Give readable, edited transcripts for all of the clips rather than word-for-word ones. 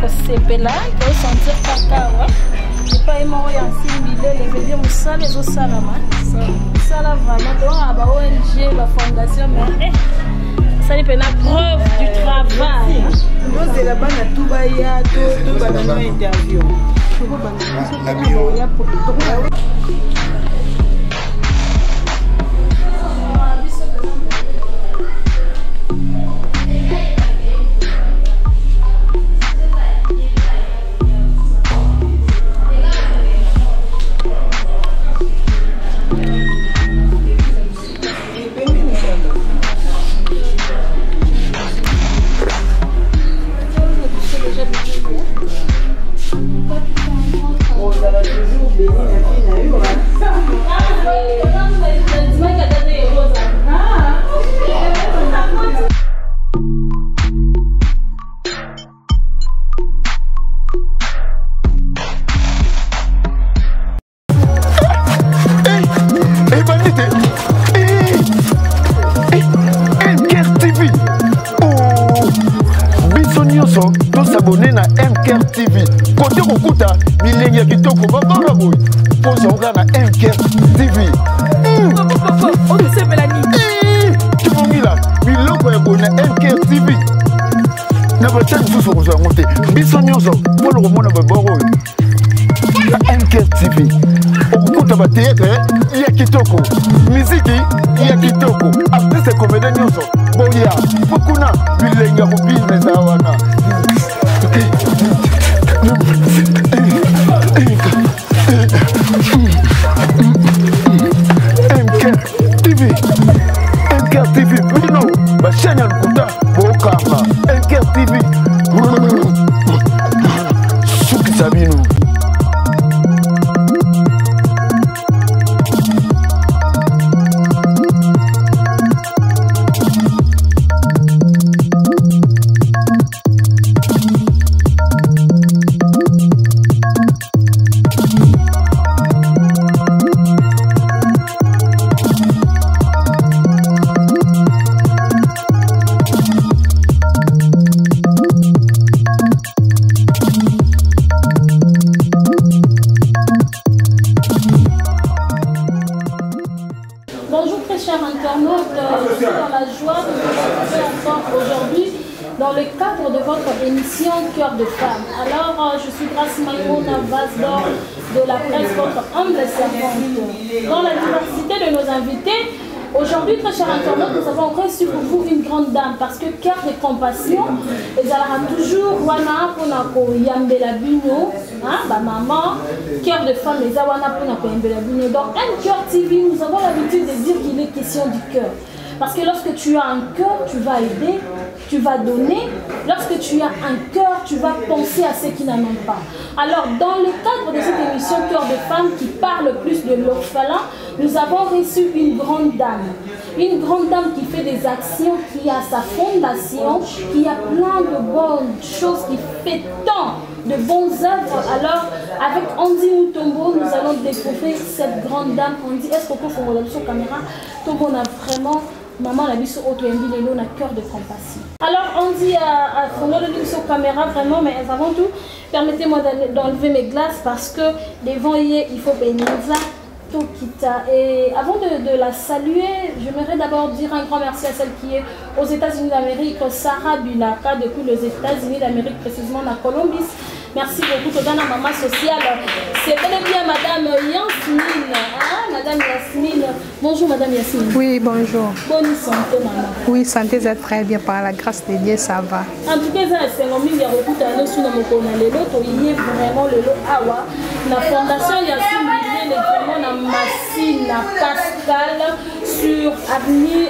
kosepela kosentir kaka wa epai moko ya nsimbilele veut dire mosala ezosalama sala vraiment toa ba ONG ba fondation mais sali pena preuve du travail bozela bana tuba ya to bana no interview la bio abonné na MKR TV. Côté Kokuta, Milenia Kitoko, Babara Boy. Pose au gars na MKR TV. On sait Mélanie. Tu m'as mis là, Miloko est bon na MKR TV. Na ba tête vous vous avez monté. Bisonyoso, pour le roman na Babara. Na MKR TV. Okuta ba théâtre, il y a Kitoko. Musique, il y a Kitoko. Artiste comédien nyoso. Boya, Fukuna, Milenia Rubin Mezawana. MKR TV, Mino, Bachanya Nkuta, Bokama, MKR TV, Suki Sabino. Dans le cadre de votre émission Cœur de Femme. Alors, je suis Grace Maïmouna, vase d'or de la presse, votre humble servante. Dans la diversité de nos invités, aujourd'hui, très chers internautes, nous avons reçu pour vous une grande dame parce que cœur de compassion, ils auront toujours wana pour yambela bino, bah maman, cœur de femme, les awana pour yambela bino. Dans MKR TV, nous avons l'habitude de dire qu'il est question du cœur. Parce que lorsque tu as un cœur, tu vas aider, tu vas donner. Lorsque tu as un cœur, tu vas penser à ceux qui n'en ont pas. Alors, dans le cadre de cette émission Cœur de Femme qui parle plus de l'orphelin, nous avons reçu une grande dame. Une grande dame qui fait des actions, qui a sa fondation, qui a plein de bonnes choses, qui fait tant de bonnes œuvres. Alors, avec Andy Mutombo, nous allons découvrir cette grande dame. Andy, est-ce qu'on peut faire sur caméra? Tout le monde a vraiment... Maman, la biso auto-embi les lots, cœur de compassion. Alors, on dit à fonder le sur caméra vraiment, mais avant tout, permettez-moi d'enlever mes glaces parce que devant hier, il faut bénir Tokita. Et avant de la saluer, j'aimerais d'abord dire un grand merci à celle qui est aux États-Unis d'Amérique, Sarah Bulaka, depuis les États-Unis d'Amérique, précisément à Colombie. Merci beaucoup, Todana Maman Sociale. C'est bel et bien Madame Yasmine. Hein? Madame Yasmine. Bonjour Madame Yasmine. Oui, bonjour. Bonne santé Maman. Oui, santé, c'est très bien. Par la grâce de Dieu, ça va. En tout cas, c'est un homme qui a beaucoup d'années sur notre lot. Il y a vraiment le lot Awa. La fondation Yasmine, il y a vraiment la machine, la Pascal sur avenue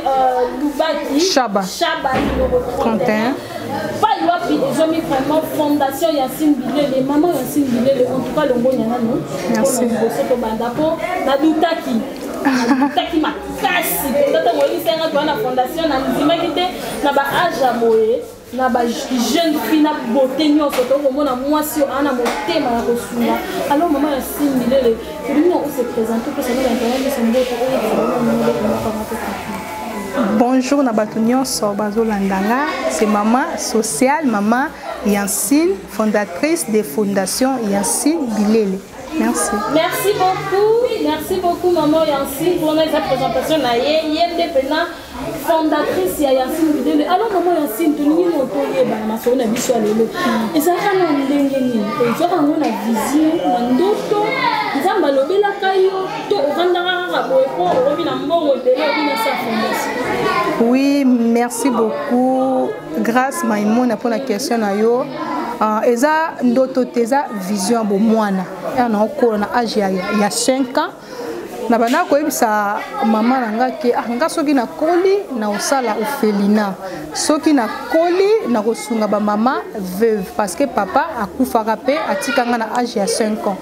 Loubaki. Chaba. Chaba, numéro 31. Ils ont mis vraiment fondation Yacine Bilé, les mamans Yacine Bilé, en tout cas le bon yana nous. Merci. Na dutaki. Dutaki ma kasi. Tata moi c'est na fondation na ndima kité na ba âge moye, na ba jeune fille na beauté nyonso to ko mona mwasi ana motema ya kosula. Alors maman Yacine Bilé, le nous on se présente que ça nous internet de son beau Bonjour Nabatunion Sorbazo Landanga, c'est maman sociale, maman Yancine, fondatrice des fondations Yancine Bilele. Merci. Merci beaucoup maman Yancine pour notre présentation. Fondatrice ya Yancine Bilele. Alors maman Yancine, tu nous motoye ba masona biso lelo. Eza kana ndenge nini? Eza kana na vision, na ndoto. Nzamba lobela kayo to okandaka boyeko obi na mbongo ebele obi na sa fondation. Oui, merci beaucoup. Grâce Maïmona pour la question na yo. Eza ndoto teza vision bo mwana. Na okolo na âge ya 5 ans. Na bana ko ebisa mama nanga ke anga soki na koli na osala orphelinat. Soki na koli na kosunga ba mama veuve parce que papa akufaka pe atikanga na âge ya 5 ans.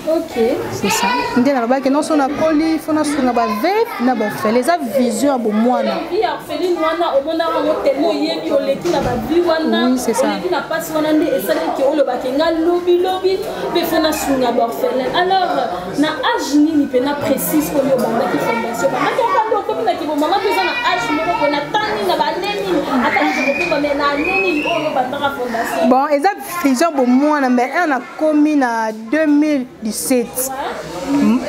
OK, c'est ça. Ndé na ba ke non so na koli fona sunga ba veuve na ba orphelin eza vision bo mwana. Il orphelin wana omona ngo temo yebi oleki na ba vi wana. Oui, c'est ça. Oleki na passe wana ndé esale ke olo ba kenga lobi pe fona sunga ba orphelin. Alors na âge nini pe na précise ko yo banda ki fondation. Ba to kando ko na ki bo mama pe na âge moko ko na tani na ba neni ataki ko ba na neni o banda ka fondation. Bon, eza vision bo mwana mais on a commis na 2017.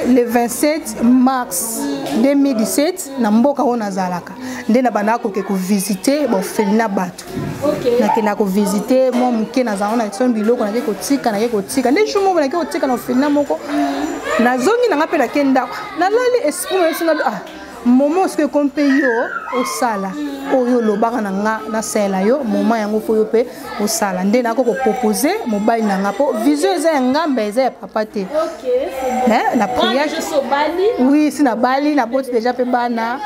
Le 27 mars 2017 na mboka ona zalaka nde na bana ko ke ko visiter bo felina bato. OK. Na ke na ko visiter mo mke na zaona son biloko na ke ko tika nde chumo na ke ko tika na felina moko na zongi na ngapela kenda na lali esprit na moment ce que kompe yo au sala oyo lobaka na nga na sala yo moment yango fo yo pe au sala nde na ko proposer mobile na nga po vision eza ngamba eza ya papa te. OK. Mais la prière je so bali. Oui, si na bali na boti déjà pe bana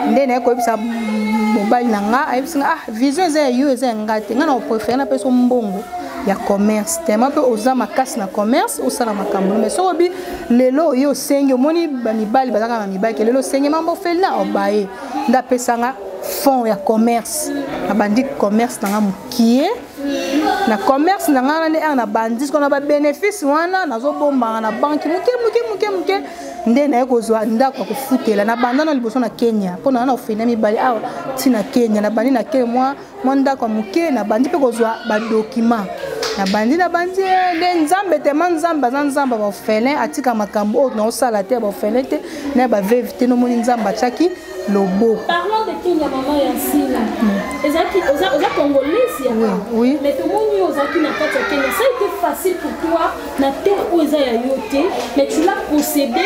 nde na ko bisa mobile na nga ayibisa vision eza yo eza ngate nga na préférer na pe so mbongo ya commerce tellement pe oza makasi na commerce osala makambo mais so obi lelo yo senge moni ba mibali bazaka na mibali ke lelo senge mambo felina obaye nda pesanga fond ya commerce na bandi commerce na nga mukie na commerce na nga na bandi ko na ba bénéfice wana nazo bomba na banque muke nde na ekozwa ndako kufutela na banda na liboso na Kenya pona na ofina mibali awa tina Kenya na bandi na Kenya mwa ndako muke na bandi pe kozwa ba document na bandi nde nzambe te manzamba za nzamba ba ofele atika makambo o na osala te ba ofele te na ba veuve te no moni nzamba chaki lobo. Parlons de Kenya maman Yancine. Ezaki oza congolaise ya. Oui. Mais tout monde ozaki na kati ya Kenya. Ça a été facile pour toi na terre où eza ya yote, mais tu l'as possédé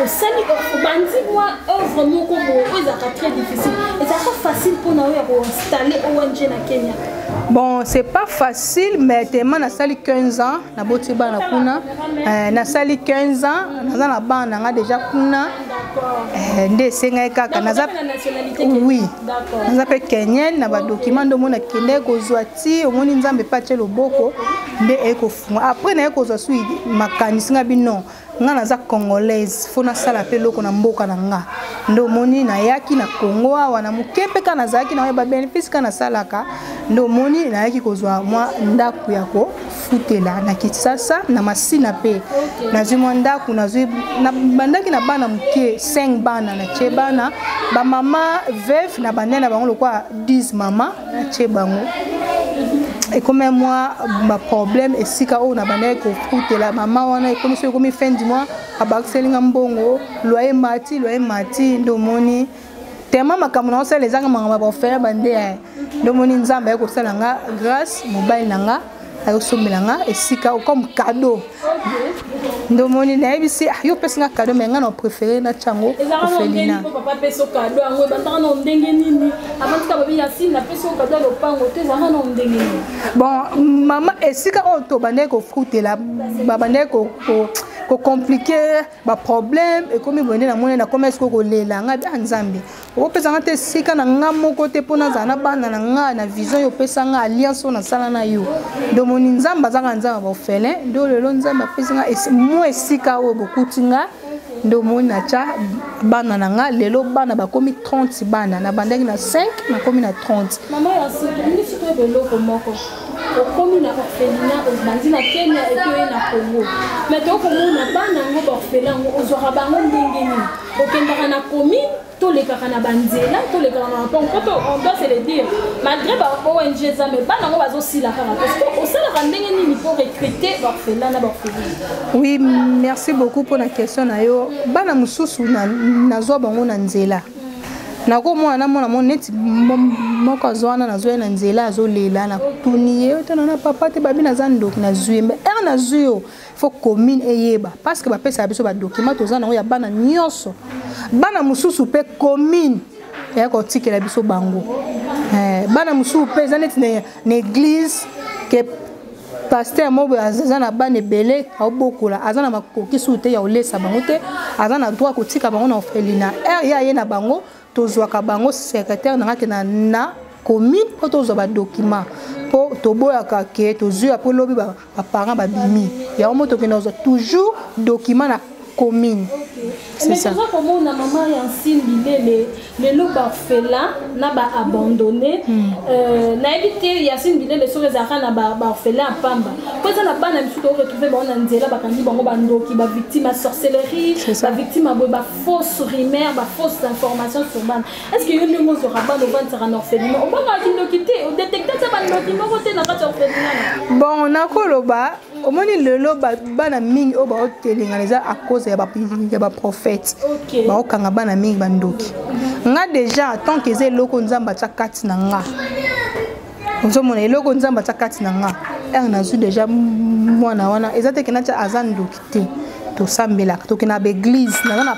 au sali au bandi moi œuvre moko bo ezaka très difficile. Ezaka facile pour na yo installer ONG na Kenya. Bon, c'est pas facile, mais tellement na sali 15 ans, na boti ba na kuna. Na sali 15 ans, na na ba na déjà kuna. Nde senga kaka na oui. D'accord. Naza pe Kenyan na ba document ndo mona kende ko zwati, omoni nzambe pache loboko nde eko funga. Après na eko zwa sui makanisi nga bino. Nga naza congolaise, fona sala pe loko na mboka na nga. Ndo moni na yaki na Congo wana mukepe kana zaki na ba bénéfice kana salaka. Ndo moni na yaki kozwa mwa ndaku yako futela na Kinshasa na Masina pe. Na zimwa ndaku na zwi na bandaki na bana muke 5 bana na chebana ba mama veuve na bandena bango lokwa 10 mama na chebango. Et comme moi, ma problème est si quand on a banné qu'on fout la maman, on a comme ça comme fin du mois, à Baxeling en bongo, loyer mati, domoni. Tellement ma caméra c'est les angles ma faire bandé, domoni nzamba ko ça langa grâce mobile langa, ayo sommelanga et si quand comme cadeau. Domoni na ebisi yo pesa cadeau mais nga no préféré na chango Ophelina. Papa pesa cadeau ango bandaka na ndenge nini avant ka babi Yancine na pesa cadeau lo pango te za na ndenge nini. Bon maman esika o to bande ko frutela babande ko compliqué ba problème et comme bonne na mona na commerce ko lela nga ba nzambe o pesa nga te sika na nga moko te pona za na bana na nga na vision yo pesa nga alliance na sala na yo do moni nzamba za nzamba ba ofele do lelo nzamba pesa nga mo esika o bokutinga ndo mona cha bana na nga lelo bana ba komi 30 bana na bandaki na 5 na komi na 30. Maman Yancine ni sito beloko moko okomi na orphelinat obandi na Kenya et puis na Congo mais to komona bana ngo ba orphelin ngo ozora bango ndenge nini okendaka na commune tous les carana banzela, tous les carana on doit se le dire. Malgré ONG ça mais pas dans aussi la carana parce que au sein de rendez ni pour recruter orphelin na orpheline. Oui, merci beaucoup pour la question na yo. Bana mususu na zo bango na nzela. Na ko mwana mona neti moko zwana na zo na nzela azolela na tuniye tana na papa te babi na zando na zuembe na zuyo faut commune eyeba parce que ba pesa biso ba document tozana ya bana nyonso bana mususu pe commune ya ko tikela biso bango bana mususu pe zaneti na église que pasteur mobo azana bana belé abokola azana makoki soute ya olesa bango te azana droit ko tika bango na orphelinat ya ye na bango tozwaka bango secrétaire na commune po tozwa ba document po toboyaka ke tozwa po lobi ba parents babimi ya moto ke nous toujours document na commune. C'est ça. Mais comment on a maman Yancine Bilele les loups orphelins n'a pas abandonné n'a évité Yancine Bilele sur les arènes n'a pas orphelin à Pamba. Quand on a pas n'a pas retrouvé bon Angela ba kandi bango bando qui ba victime à sorcellerie, ba victime à ba fausse rumeur, ba fausse information sur ban. Est-ce que une mot sur ban au ban sera un orphelinat? On va pas qu'il le quitter, au détecteur ça ban document côté n'a pas orphelinat. Bon on a koloba au moins le loba bana mingi o ba hotelinga à cause ya ba prophète. OK. Ba okanga bana mingi bandoki. Nga déjà tant que ze loko nzamba tsa kati na nga. Nzo mona loko nzamba tsa kati na nga. Na zu déjà mwana wana ezate ke na tsa azandoki te. To sambela to ke na ba église na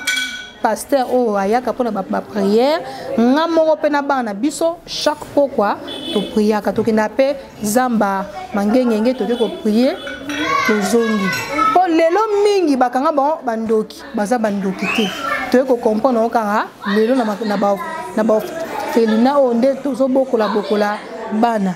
pasteur o ayaka pona ba prière nga moko pe na bana biso chaque pourquoi to priaka to ke na pe zamba mangengenge to ko prier to zongi. Po lelo mingi bakanga ba bandoki baza bandoki te. To ko comprendre okanga lelo na ba felina onde tozo bokola bana.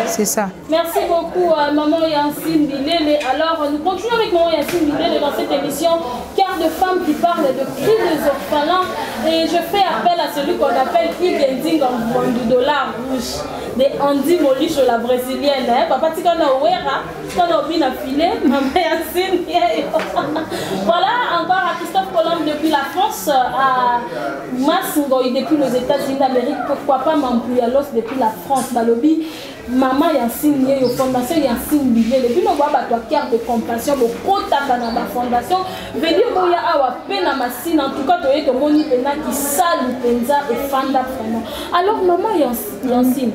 C'est ça. Merci beaucoup maman Yancine Bilele. Alors nous continuons avec maman Yancine Bilele dans cette émission Cœur de femme qui parle de cris des orphelins et je fais appel à celui qu'on appelle Igending en du dollar rouge de Andy Molicho la brésilienne. Papa tikana ouera, tikana obina filé, maman Yancine. Voilà encore à Christophe Colombe depuis la France, à Massingoy depuis les États-Unis d'Amérique, pourquoi pas Mampouyalos depuis la France, Balobi. Maman Yancine Nye au fondation Yancine Bilele puis nous voit ba toi cœur de compassion bo kota na ba fondation venir boya awa pena masine en tout cas to yeto moni pena qui sale penza et fanda vraiment. Alors maman Yancine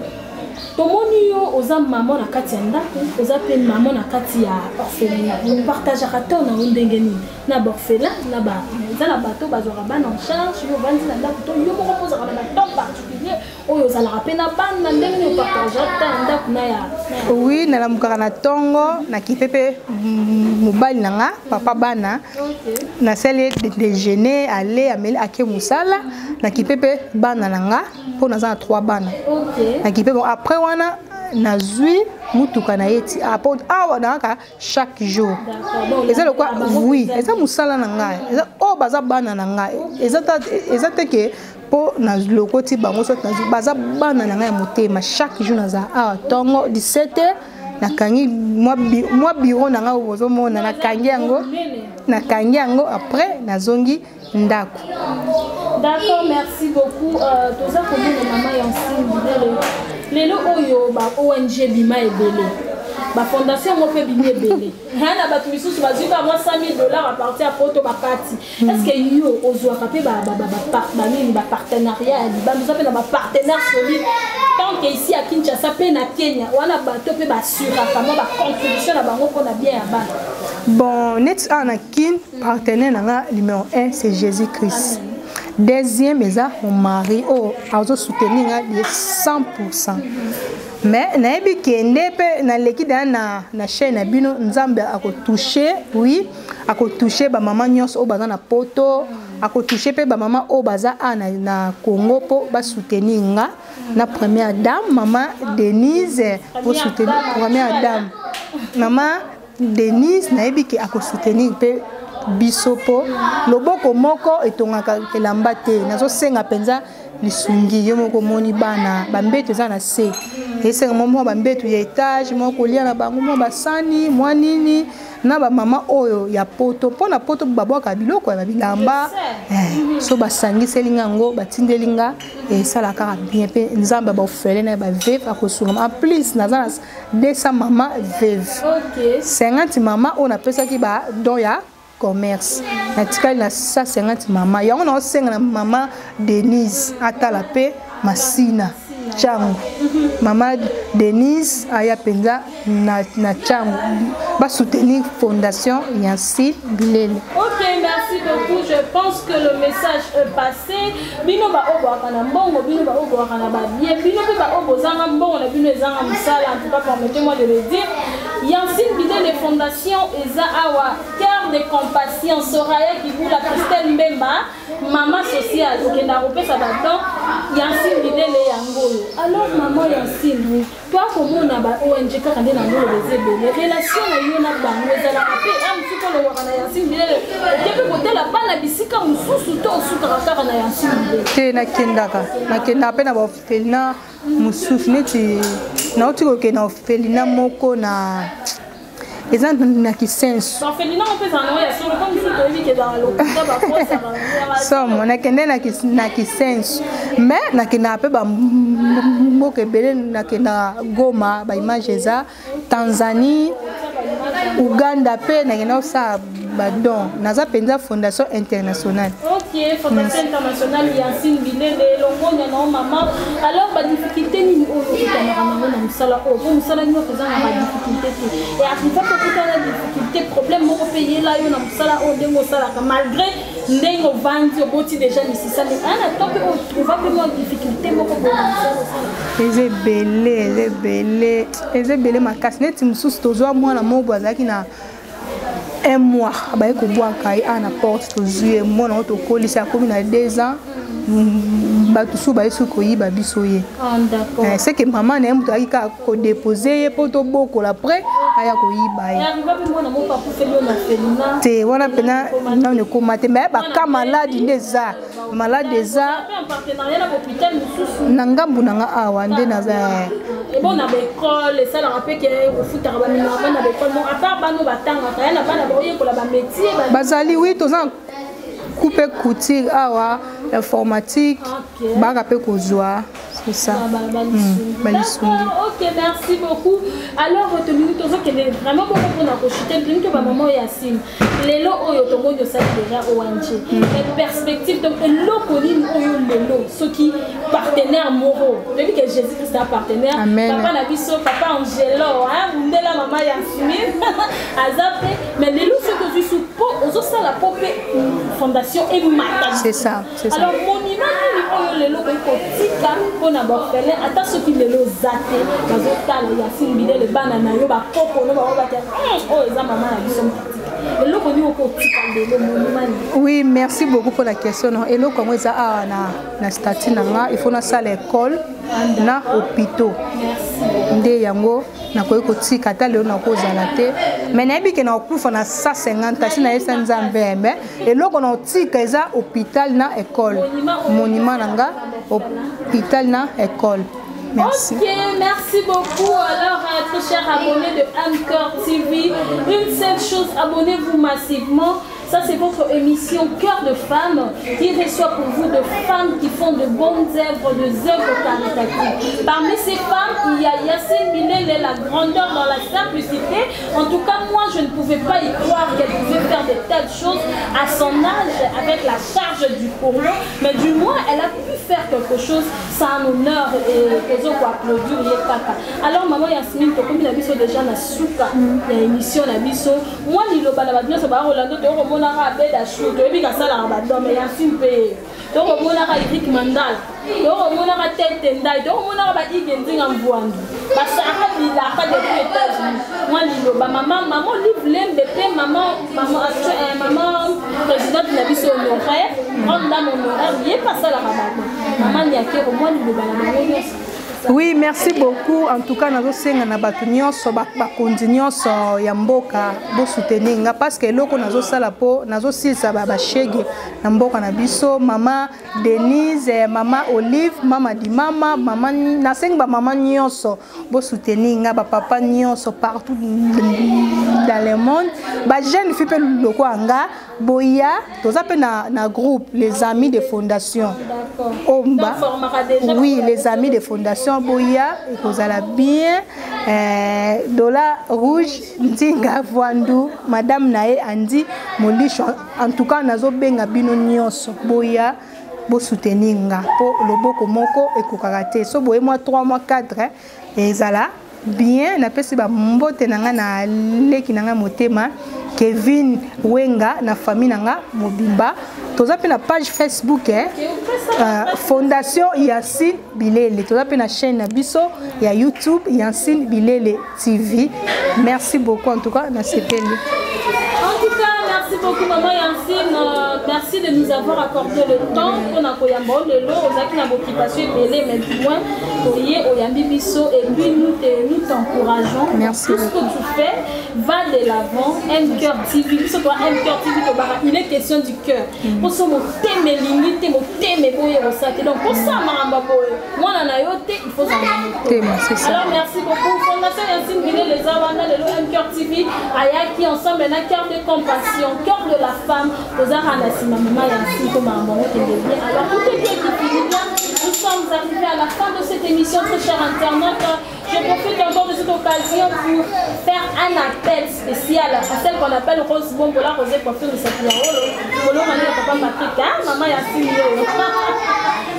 tomoni yo oza maman na kati ya ndako oza pe maman na kati ya orphelinat on partageaka to na ndenge nini na orphelin na ba za na bato bazora bana en charge yo bandi na ndako to yo moko posa na temps particulier oyo za la rapena ban na ndenge ni partageaka ndako na ya. Oui na la mukana tongo na kipepe mobali nanga papa bana na sele déjeuner aller ameli ake musala na kipepe bana nanga po na za 3 bana. OK. Na kipepe après wana nazui mutuka na yeti apot awa naka chaque jour. Eza le quoi oui eza musala na ngai eza o baza bana na ngai eza te ke po na lokoti bango so baza bana na ngai motema chaque jour naza awa tongo 17h na kangi moi bureau na ngai ozo mona na kangi yango après nazongi ndako. D'accord, merci beaucoup. Toza komona maman Yancine Bilele. Lelo oyo ba ONG bima ebele. Ba fondation mo pe bima ebele. Hana ba tumisusu bazuka moi $100,000 à partir à poto ba parti. Est-ce que yo ozwa kapé ba partenariat ba nous appelle ba partenaire solide. Tant que ici à Kinshasa pe na Kenya, wana ba to pe ba sura comment ba contribution na bango pona bien ya bana. Bon, net en kin partenaire nanga numéro 1 c'est Jésus-Christ. Deuxième eza mon mari azo soutenir de 100%. Mais na ebi kende pe na leki na chaîne na bino nzambe ako toucher oui ako toucher ba maman nyos o baza na poto ako toucher pe ba maman o baza na Congo po ba soutenir nga na première dame maman Denise pour soutenir première dame maman Denise na ebi ki ako soutenir pe bisopo loboko moko etongaka elamba te nazo senga penza lisungi yo moko moni bana bambeto za na se esenga momo bambeto ya étage moko lia na bango mo basani mwanini na ba mama oyo ya poto pona poto babwaka biloko ya bilamba so basangiseli ngango batindeli nga esalaka bien mpe nzambe baofele na baveve akosungama en plus naza na 200 mama veve 50 mama oyo napesaki badon ya commerce natikali na 150 mama yango naosenga na mama Denise atala mpe masina Changu mama Denise aya penza na Changu ba soutenir fondation Yancine Bilele. Ok, merci beaucoup. Je pense que le message est passé. Bino ba obo akana mbongo, bino ba obo akana ba bien, bino ba obo zanga mbongo na bino zanga musala. En tout cas, permettez-moi de le dire. Yancine Bilele Fondation eza awa cœur de compassion Soraya qui vous la Christelle Mbemba maman sociale ok na repesa badon Yancine Bilele yango. Alors maman Yancine, toi comment on a ba ONG kaka nde na ngolo bezebe les relations na yo na bango ezala pe am siko lo wana Yancine Bilele depuis côté la bana bisika mususu to sukara kaka na Yancine Bilele te na kenda pe na ba felina mususu neti na otiko ke na felina moko na exemple na kisenso so felina on peut en ya sur comme tout le vie que dans l'hôpital ba posa so mona kende na kisenso mais na kenda pe ba moko bele na kenda Goma ba image za Tanzanie Uganda pe na kenda sa badon naza penza fondation internationale. Ok, fondation internationale Yancine Bilele longonya na maman. Alors ba difficulté ni o na musala o bo musala ni oza na difficulté et arrive pas que la difficulté problème moko payer là yo na musala o dengo sala malgré ndengo vandi o boti déjà ici ça mais ana tant que on trouve pas une difficulté moko bo ezebele makasi neti mususu tozwa mwana mobo azaki na un mois ba ko boaka à na porte tozuye mona to kolisa comme na 2 ans ba tout ba yesu ko yiba biso ye d'accord c'est que maman na mtu akika ko déposer poto boko la après aya ko yiba ye arriva pe mona mo pa ku felo na felina te wana pena na ne ko mate mais ba ka malade ndeza malade za en partenariat na hôpital mususu na ngambu na awa nde na za et bon na école ça la rappelle que au foot araba na bana école non à part bano batanga kana bana ba oyekola ba métier bazali oui tozan couper couture awa informatique ba rapé kozwa c'est ça ok merci beaucoup alors retenu tozo que vraiment beaucoup pour na kochiter bien que maman Yancine lelo oyo to moyo ça déjà ONG les perspectives donc lo koni oyo lelo ce qui partenaire moraux depuis que Jésus Christ est partenaire papa na biso papa Angelo hein ndela maman Yancine azape mais lelo ce que je suppose ozo ça la popé fondation et mata c'est ça alors monument oyo lelo ko tika na bafele ata soki lelo zate bazotala Yancine Bilele bana na yo ba popo no ba ba oh eza maman na biso eloko ni oko tika lelo monument. Oui, merci beaucoup pour la question. Eloko comme ça na statut nanga il faut na salle école na hôpital. Merci. Nde yango na ko tika ata lelo na ko zalate mais na biki na okufa na 150 sina esa nzambe mais eloko na tika eza hôpital na école monument nanga hôpital na école. Merci. Ok, merci beaucoup. Alors, très chers abonnés de Anchor TV, une seule chose, abonnez-vous massivement. Ça, c'est votre émission Cœur de Femmes qui reçoit pour vous de femmes qui font de bonnes œuvres, des œuvres caritatives. Parmi ces femmes, il y a Yancine Bilele, la grandeur dans la simplicité. En tout cas, moi, je ne pouvais pas y croire qu'elle pouvait faire de telles choses à son âge avec la charge du courant. Mais du moins, elle a pu faire quelque chose sans honneur et aux autres applaudir. Alors, maman Yancine, comme il a vu déjà dans Souka, l'émission, moi, il a dit que on a rabé la chute, et puis ça la rabadon, mais Yancine paye. Donc on a Eric Mandal, donc on a tête tendai, donc on a rabé Igending en Voandu. Parce que il a pas de États-Unis. Moi, maman livre l'MBP, maman présidente de la vie sur honoraire, grande dame honoraire, il n'y a pas ça la rabadon. Maman n'y a qu'au moins il est. Oui, merci beaucoup. En tout cas, nous avons na batu nyonso ba kondi nyonso ya mboka bo soutenir nga parce que loko nazo sala po nazo silsa ba shege na mboka na biso mama Denise mama Olive mama di mama mama na senga mama nyonso bo soutenir nga ba papa nyonso partout dans le monde ba jeune fi pe loko anga boya toza pe na groupe les amis de fondation Omba oui les amis de fondation boya et kozala bien dollar rouge ndinga Vandu madame nae andi molisho en tout cas nazo benga bino nyonso boya bo soutenir nga po loboko moko ekokaka te so boye moi 3 mois 4 ezala bien na pesi ba mbote nanga na leki nanga motema Kevin Wenga na famille nanga mobimba toza pe na page Facebook Fondation Yacine Bilele toza pe na chaîne na biso ya YouTube Yacine Bilele TV. Merci beaucoup en tout cas na sepeli. En tout cas, merci beaucoup maman Yacine, merci de nous avoir accordé le temps pour nakoyamba lelo ozaki na occupation belé mais du moins oye oyambi biso et puis nous t'encourageons. Merci tout ce que tu fais va de l'avant. Un cœur TV biso toi un cœur TV to bara il est question du cœur. Pour ça mon thème limité mon thème boye rosate donc pour ça maramba boye moi na yote il faut ça. C'est ça. Alors merci beaucoup Fondation Yacine Bilele les awana lelo un cœur TV ayaki ensemble na cœur de compassion, cœur de la femme, aux Aranasima, maman Yacine, comme un moment qui est bien. Alors, tout est bien qui finit bien. Nous sommes arrivés à la fin de cette émission, très chers internautes. Je profite encore de cette occasion pour faire un appel spécial à celle qu'on appelle Rose Bombola, Rosée Coiffure de Sapiaolo. Pour nous, papa Patrick, maman Yacine.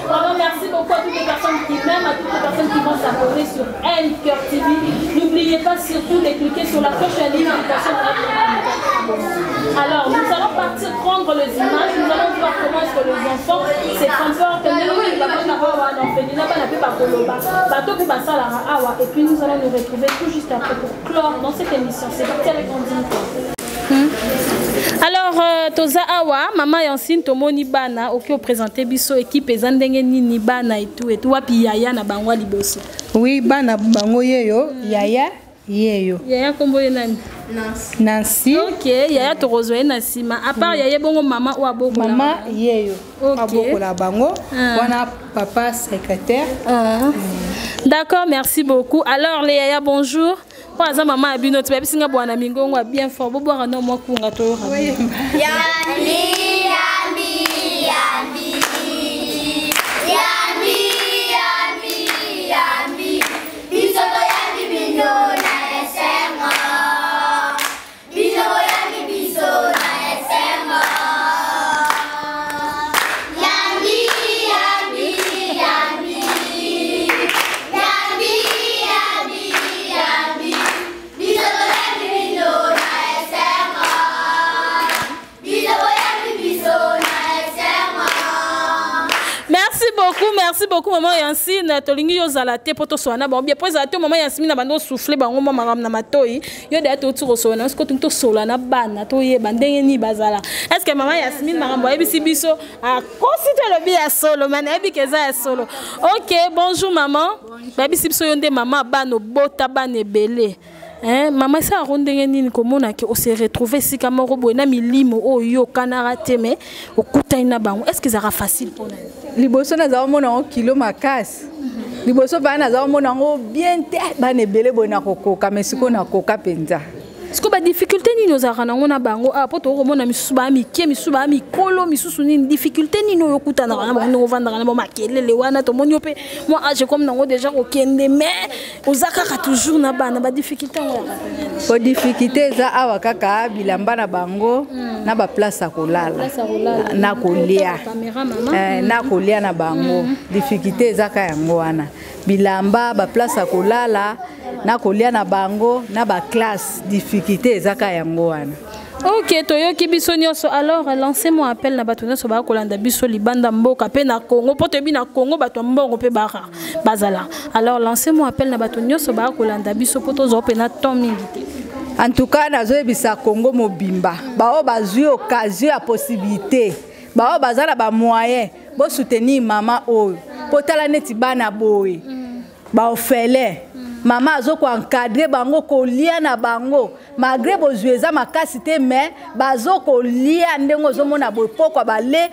Vraiment, merci beaucoup à toutes les personnes qui m'aiment, à toutes les personnes qui vont s'abonner sur N-Cœur TV. N'oubliez pas surtout de cliquer sur la cloche à l'invitation. Alors, nous allons partir prendre les images, nous allons voir comment est-ce que les enfants se comportent. Et puis nous allons nous retrouver tout juste après pour clore dans cette émission. C'est parti avec Andine. Alors, Toza Awa, maman Yacine, Tomoni Bana, ok, présenter biso équipe ezandenge nini Bana et tout wapi Yaya na bangwa liboso. Oui, Bana bango yeyo, Yaya yeyo. Yaya kombo nani? Nancy. Ok, Yaya Torozoe Nasima. À part Yaya bongo maman ou aboko. Maman yeyo. Ok. Aboko la bango. Wana papa secrétaire. D'accord, merci beaucoup. Alors les Yaya, bonjour. Kwa za mama abino tu babi singa bwana mingongo bien fort. Bo bwana no mo kunga to yo. Merci beaucoup maman Yacine tolingi yo zalate poto soana bon bien poza to maman Yacine na bando souffler bango mama na matoi yo de to turo soana est-ce que tu to sola na bana to ye bandenge ni bazala est-ce que maman Yacine marambo ebisi biso a considérer le bien solo man ebi keza ya solo. OK, bonjour maman. Babi biso yo nde maman bano bota bane belé. Hein, maman ça rondenge nini komona ke o se retrouver si kamoro boina milimo o yo kanara teme o kutaina bango est-ce que ça sera facile pour nous? Liboso na za mona kilo makasi. Liboso ba na za mona bien te ba ne belé bona kokoka mesiko na koka penza. Est-ce que ba difficulté ni nos arana ngona bango a poto komona misuba mike misuba mikolo misusu ni difficulté ni no yokuta na bango vendre na makelele wana to monyo pe moi age comme nango déjà okende mais ozaka toujours na bana ba difficulté ngona. Ba difficulté za awa kaka bilamba na bango na ba place à kolala na kolia na kolia na bango difficulté za ka yango wana bilamba ba place à kolala na kolia na bango na ba classe difficulté ezaka yango wana. OK, toyoki biso nyonso. Alors lancez-moi appel na bato nyonso ba kolanda biso libanda mboka pe na Congo poto bi na Congo bato mbongo pe bara bazala. Alors lancez-moi appel na bato nyonso ba kolanda biso poto zo pe na temps mingi. En tout cas nazo ebisa Congo mobimba bao bazui occasion ya possibilité bao bazala ba moyen bo soutenir maman oyo potala neti bana boy ba ofele Maman azoko encadrer bango kolia na bango. Malgré bozueza makasi te mais bazoko lia ndengo zomona boy poko balé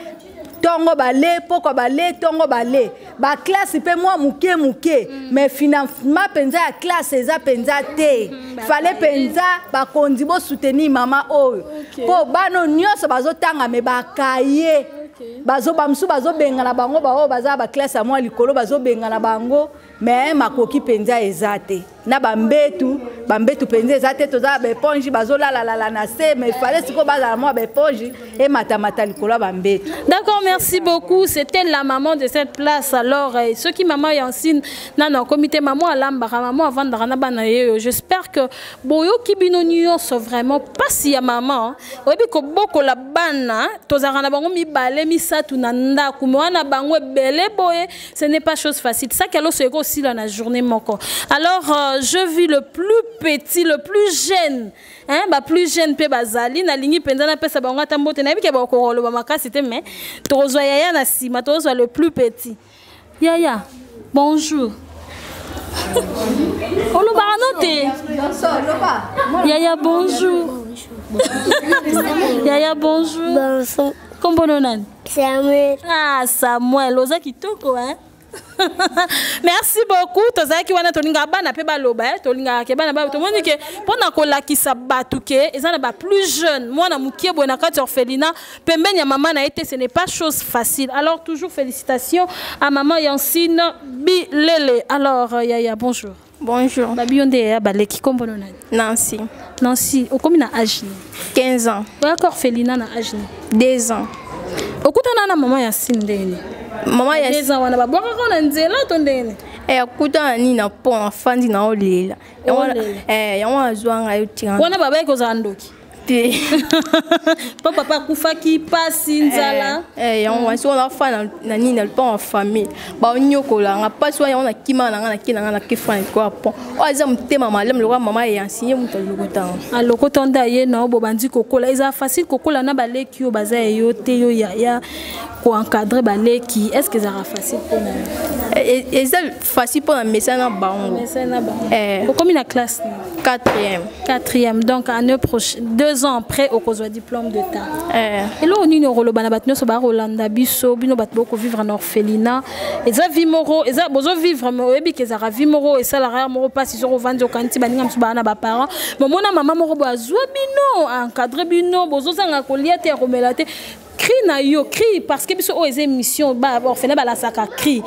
tongo balé poko balé tongo balé. Ba classe pe moi muke mais finalement penza ya classe eza penza te. Fallait penza ba kondi bo soutenir maman oyo. Po bano nyonso bazotanga me ba kaye. Bazo bamsu bazo benga na bango ba o baza ba classe à moi likolo bazo benga na bango mais makoki penza ezate na bambetu penza ezate toza ba éponge bazo la na se mais fallait siko baza moi ba éponge et mata likolo bambetu. D'accord, merci beaucoup. C'était la maman de cette place. Alors ceux qui maman yansine na comité maman alambara maman avant na bana yo. J'espère que boyo kibino nyonso vraiment pas si ya maman. Obi ko boko la bana tozara na bango mi balé mi satu na ndaku mwana bango belé boye, ce n'est pas chose facile. Ça qu'elle se aussi dans la journée moko. Alors je vis le plus petit, le plus jeune, hein, plus jeune pe bazali na lingi penza na pesa bango tambote na bi ke ba ko lo ba makasi te mais tozwa yaya na sima tozwa le plus petit. Yaya, bonjour. On nous va noter. Yaya, bonjour. Yaya, bonjour. Bonjour. Comment on a? Samuel. Ah, Samuel, oza kitoko, hein? Merci beaucoup. Tozaki wana tolinga bana pe baloba, tolinga ke bana ba to moni ke pona ko lakisa batu ke ezana ba plus jeune. Moi na mukie bona kati orphelinat, pembeni ya maman na été, ce n'est pas chose facile. Alors toujours félicitations à maman Yansine Bilele. Alors Yaya, bonjour. Bonjour. Babi onde ya baleki kombo nona. Nancy. Nancy, okomi na âge 15 ans. Oya orphelinat na âge 2 ans. Okutana na maman Yansine ndeni. Maman ya 2 ans wana babwaka kona nzela to ndeni. Akutana ni na pont afandi na olela. Yango azwanga yo tinga. Wana baba ekozala ndoki. Papa kufaki pasi nzala. Yango wasi wana fana na nini na pont en famille. Ba onyokola nga pasi wana na kima na nga na kina nga na kifani kwa pont. O aza mutema malem lokwa mama ya enseigner mutu lokota. A lokota nda ye na obobandi kokola. Eza facile kokola na baleki yo baza yo te yo ya ko encadrer baleki. Est-ce que ça sera facile pour nous? C'est facile pour la médecin bango. Combien la classe? 4e. Donc année prochaine, 2 ans après au cause diplôme d'état. Et là on y nous rolo banabatno so ba Rolanda biso bino batboko vivre en orphelinat. Et ça vimoro, et ça bozo vivre mais oyebi que ça vimoro et salaire moro pas si zo vendre au kanti baninga msuba na ba parents. Mona maman moro bazwa bino encadrer bino bozo sanga kolia te romelate. Cri na yo, cri parce que biso o les émissions ba orphelin ba la saka cri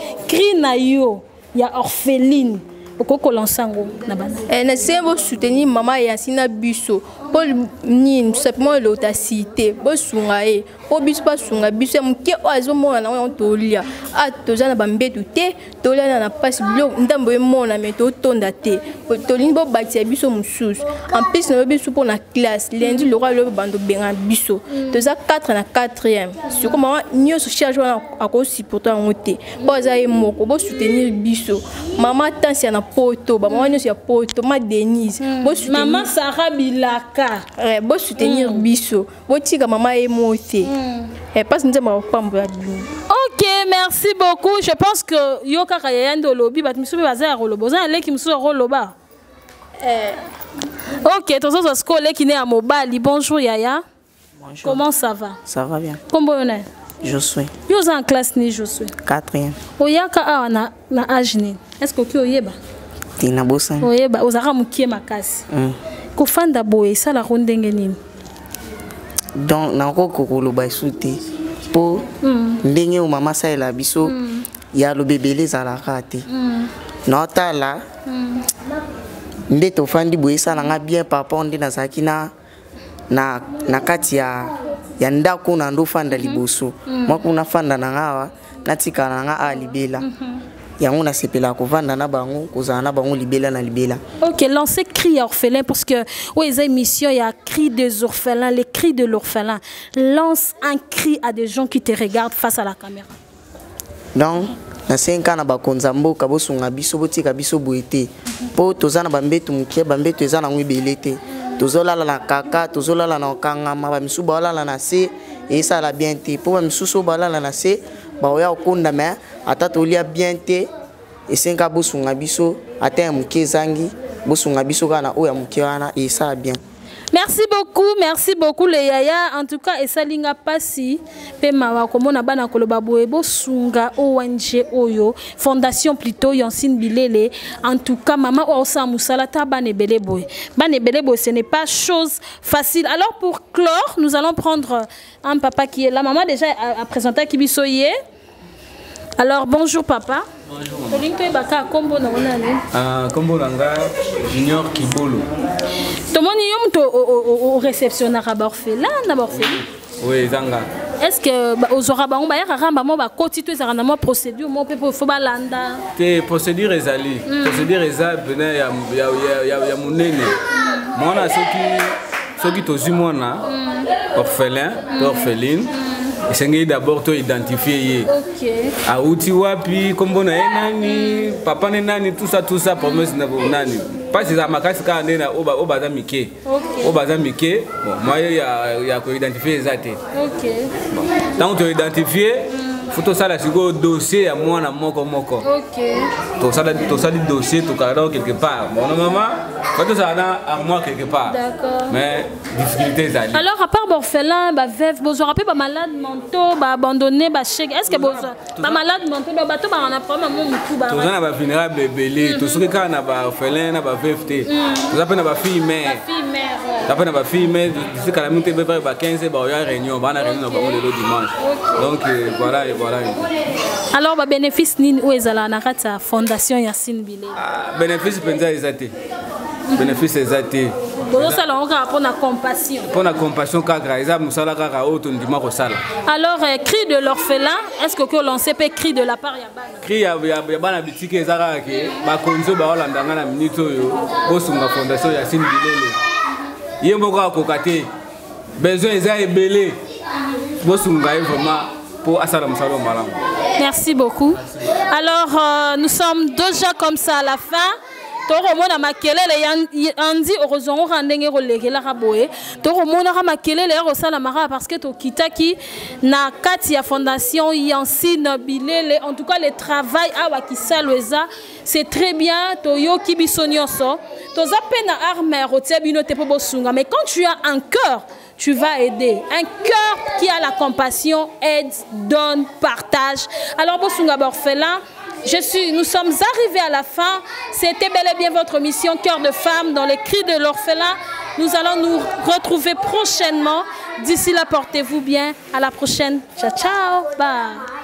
na yo ya orpheline okoko lansango na bana na sembo soutenir maman ya sina biso pour ni simplement l'autacité bo sunga e po biso pas sunga biso mke o azomona na on tolia a tozana bambetu te tolia na passe bilo ndambo e mona mais to tonda te tolini bo bâtir biso mususu en plus na biso pour na classe lundi le roi le bando benga biso toza 4 na 4e sur comment nyo so charge wana akosi pourtant ngote bo za e moko bo soutenir biso maman tansi na poto ba maman nyo ya poto ma Denise bo soutenir maman Sarah Bilaka bo soutenir biso bo tika maman e moté parce que nous pambo ya bino. OK, merci beaucoup. Je pense que yoka kaya ndo lobi bat misubi bazaya rolobo za leki misubi roloba. OK, tozo zo skole ki ne à mobali. Bonjour Yaya. Bonjour. Comment ça va? Ça va bien. Comment on est? Josué. Yo en classe ni Josué. 4e. Oyaka a na âge ni. Est-ce que ki oyeba? Tina bosan. Oyeba ozaka mukie makasi. Ko fanda boye sala rondenge nini? Donc na ko koloba souté pour ndenge o mama sa ela biso ya lo bebele za la kate. Nota la. Nde to fandi boye sala nga bien papa onde na zakina na kati ya ndako na ndo fanda liboso. Moi kuna fanda na ngawa natika na nga a libela. Yango na sepela ko vanda na bango kozana na bango libela na libela. OK, lancez cri orphelin parce que les émissions il y a cri des orphelins, les cris de l'orphelin. Lance un cri à des gens qui te regardent face à la caméra. Donc na 5 ans na bakonza mboka bosunga biso botika biso boete. Po tozana bambetu mukie bambetu ezana ngwibele te. Tozolala na kaka, tozolala na okangama ba misuba olala na se et ça la bien te. Po ba misuso balala na se ba oya okonda mais ata tolia bien te esenga bosunga biso ata ya moke ezangi bosunga biso kana oyo ya moke wana esa bien. Merci beaucoup les yaya. En tout cas, esalinga pasi pe mawa komona bana koloba boebo sunga ONG Oyo fondation plutôt Yancine Bilele. En tout cas, maman osa musala ta bane bele boy. Bane bele boy, ce n'est pas chose facile. Alors pour clore, nous allons prendre un papa qui est là. Maman déjà a présenté Kibisoye. Alors bonjour papa. Bonjour. Kombo nanga Junior Kibolo. Tomoni yom to au réceptionnaire à Borfela na Borfeli. Oui, zanga. Est-ce que aux oraba on ba ya ramba mo ba kotito ezana na procédure mo pe fo ba landa. Te procédure ezali. Procédure eza bena ya munene. Mona soki tozi mona orphelin, orpheline. Essayez d'abord de identifier. Ok. Aouti wapi, kombo na nani, papa na nani, tout ça, promesse na nani. Pas c'est à ma casse quand on a au bazar Mickey. Au bazar Mickey, bon, moi il y a quoi identifier les athées. Ok. Bon. Tant que tu identifies, faut ça la sigo dossier à moi na moko. Ok. Tout ça du dossier, tout carré quelque part. Bon maman, faut ça à moi quelque part. D'accord. Mais difficulté ça. Alors à part orphelin, ba veuve, besoin rappel ba malade mentaux, ba abandonné, ba chèque. Est-ce que besoin ba malade mentaux, ba bateau ba on a problème mon mutu ba. Tout ça na ba vulnérable belé, tout ce que quand na ba orphelin, na ba veuve té. Tout ça na ba fille mère. Fille mère. Ça na ba fille mère, c'est quand même ba 15 ba ya réunion, ba na réunion ba le dimanche. Donc voilà. Alors, le bénéfice ni où est la fondation Yancine Bilele? Bénéfice penza ezate. Bénéfice ezate. Pour ça on va pour la compassion. Pour la compassion kaka eza musala kaka auto ndima ko sala. Alors cri de l'orphelin, est-ce que l'on sait pas cri de la part ya bana? Cri ya bana bitike ezaka ke ba konzo ba olanda na minute oyo bosunga fondation Yancine Bilele. Yembo ko kokate. Besoin eza ebele. Bosunga vraiment. Merci beaucoup. Alors, nous sommes déjà comme ça à la fin. Toromona makelele yandi heureusement randenge rolekela raboye toromona ra makelele ya rosala mara parce que to kitaki na kati ya fondation Yancine Bilele en tout cas le travail awa kisalweza c'est très bien to yoki bisonyoso to zapena arme rotia bino te po bosunga mais quand tu as un cœur tu vas aider. Un cœur qui a la compassion aide, donne, partage. Alors bosunga borfela. Nous sommes arrivés à la fin. C'était bel et bien votre mission Cœur de femme dans les cris de l'orphelin. Nous allons nous retrouver prochainement. D'ici là, portez-vous bien. À la prochaine. Ciao, ciao. Bye.